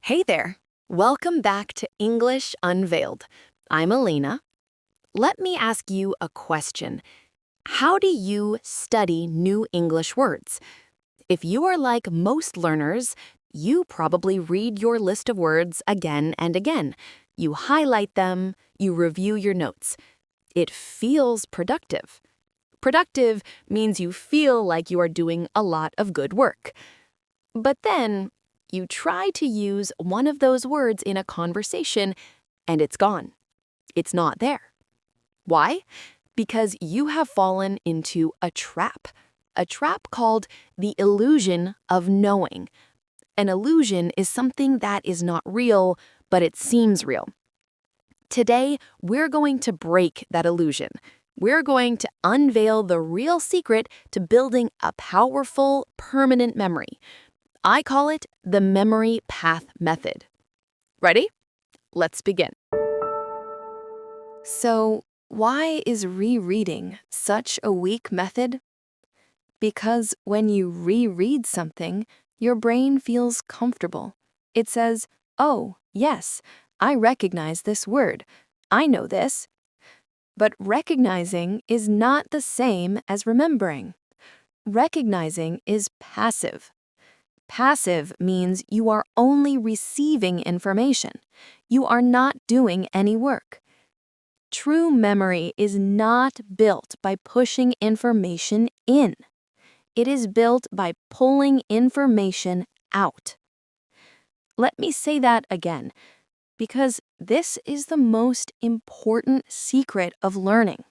Hey there! Welcome back to English Unveiled. I'm Elena. Let me ask you a question. How do you study new English words? If you are like most learners, you probably read your list of words again and again. You highlight them, you review your notes. It feels productive. Productive means you feel like you are doing a lot of good work. But then, you try to use one of those words in a conversation, and it's gone. It's not there. Why? Because you have fallen into a trap called the illusion of knowing. An illusion is something that is not real, but it seems real. Today, we're going to break that illusion. We're going to unveil the real secret to building a powerful, permanent memory. I call it the memory path method. Ready? Let's begin. So, why is rereading such a weak method? Because when you reread something, your brain feels comfortable. It says, oh, yes, I recognize this word. I know this. But recognizing is not the same as remembering. Recognizing is passive. Passive means you are only receiving information. You are not doing any work. True memory is not built by pushing information in. It is built by pulling information out. Let me say that again, because this is the most important secret of learning.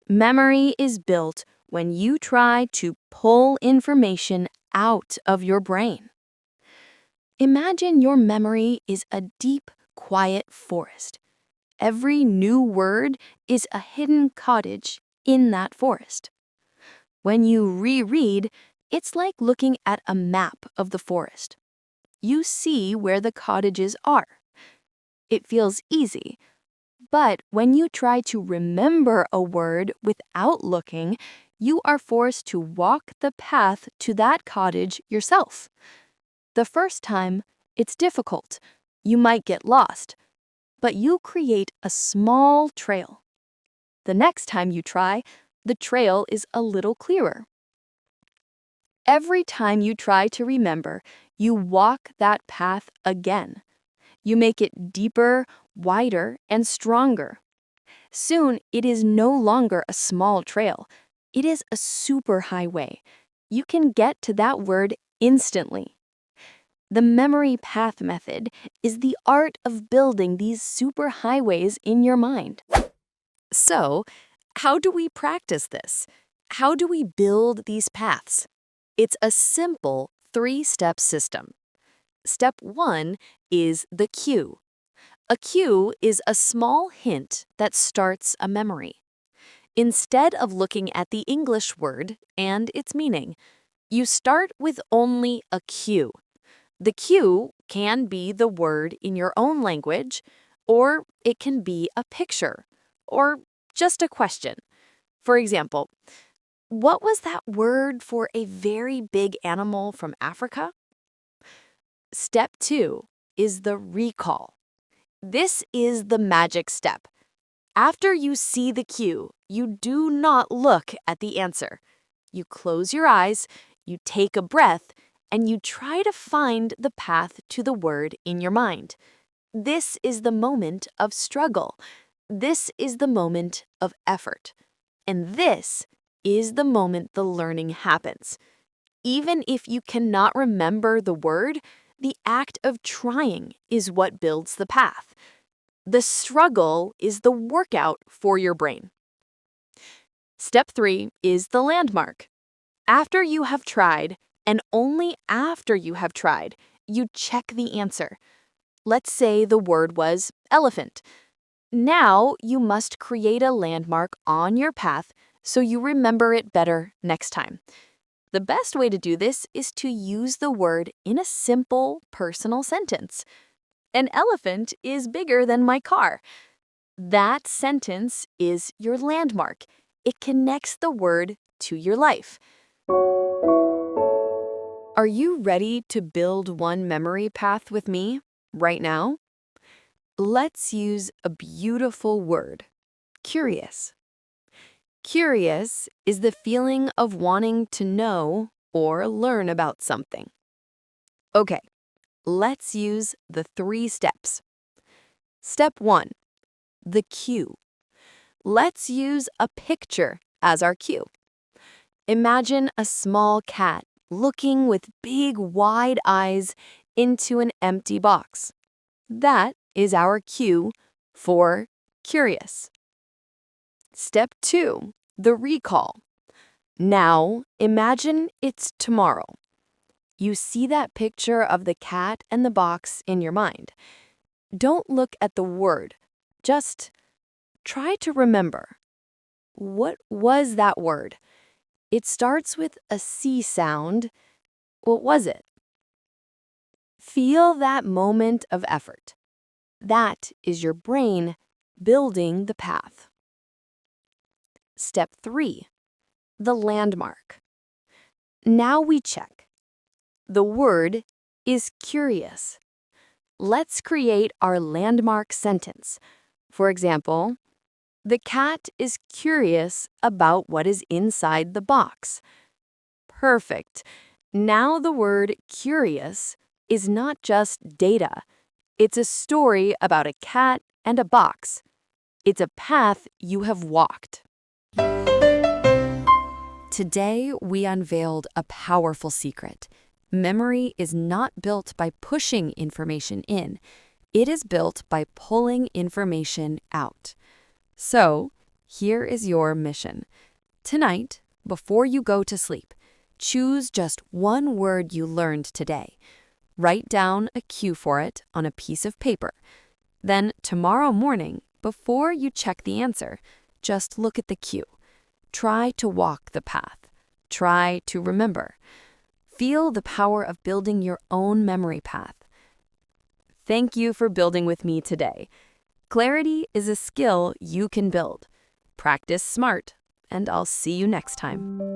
Memory is built when you try to pull information out of your brain. Imagine your memory is a deep, quiet forest. Every new word is a hidden cottage in that forest. When you reread, it's like looking at a map of the forest. You see where the cottages are. It feels easy. But when you try to remember a word without looking, you are forced to walk the path to that cottage yourself. The first time, it's difficult. You might get lost, but you create a small trail. The next time you try, the trail is a little clearer. Every time you try to remember, you walk that path again. You make it deeper, wider, and stronger. Soon, it is no longer a small trail. It is a superhighway. You can get to that word instantly. The memory path method is the art of building these superhighways in your mind. So, how do we practice this? How do we build these paths? It's a simple 3-step system. Step 1 is the cue. A cue is a small hint that starts a memory. Instead of looking at the English word and its meaning, you start with only a cue. The cue can be the word in your own language, or it can be a picture, or just a question. For example, what was that word for a very big animal from Africa? Step 2 is the recall. This is the magic step. After you see the cue, you do not look at the answer. You close your eyes, you take a breath, and you try to find the path to the word in your mind. This is the moment of struggle. This is the moment of effort. And this is the moment the learning happens. Even if you cannot remember the word, the act of trying is what builds the path. The struggle is the workout for your brain. Step 3 is the landmark. After you have tried, and only after you have tried, you check the answer. Let's say the word was elephant. Now you must create a landmark on your path so you remember it better next time. The best way to do this is to use the word in a simple, personal sentence. An elephant is bigger than my car. That sentence is your landmark. It connects the word to your life. Are you ready to build one memory path with me? Right now, let's use a beautiful word, curious. Curious is the feeling of wanting to know or learn about something. Okay, let's use the 3 steps. Step 1, the cue. Let's use a picture as our cue. Imagine a small cat looking with big, wide eyes into an empty box. That is our cue for curious. Step 2, the recall. Now, imagine it's tomorrow. You see that picture of the cat and the box in your mind. Don't look at the word. Just try to remember. What was that word? It starts with a C sound. What was it? Feel that moment of effort. That is your brain building the path. Step 3, the landmark. Now we check. The word is curious. Let's create our landmark sentence. For example, the cat is curious about what is inside the box. Perfect. Now the word curious is not just data. It's a story about a cat and a box. It's a path you have walked. Today, we unveiled a powerful secret. Memory is not built by pushing information in. It is built by pulling information out. So, here is your mission. Tonight, before you go to sleep, choose just one word you learned today. Write down a cue for it on a piece of paper. Then, tomorrow morning, before you check the answer, just look at the cue. Try to walk the path. Try to remember. Feel the power of building your own memory path. Thank you for building with me today. Clarity is a skill you can build. Practice smart, and I'll see you next time.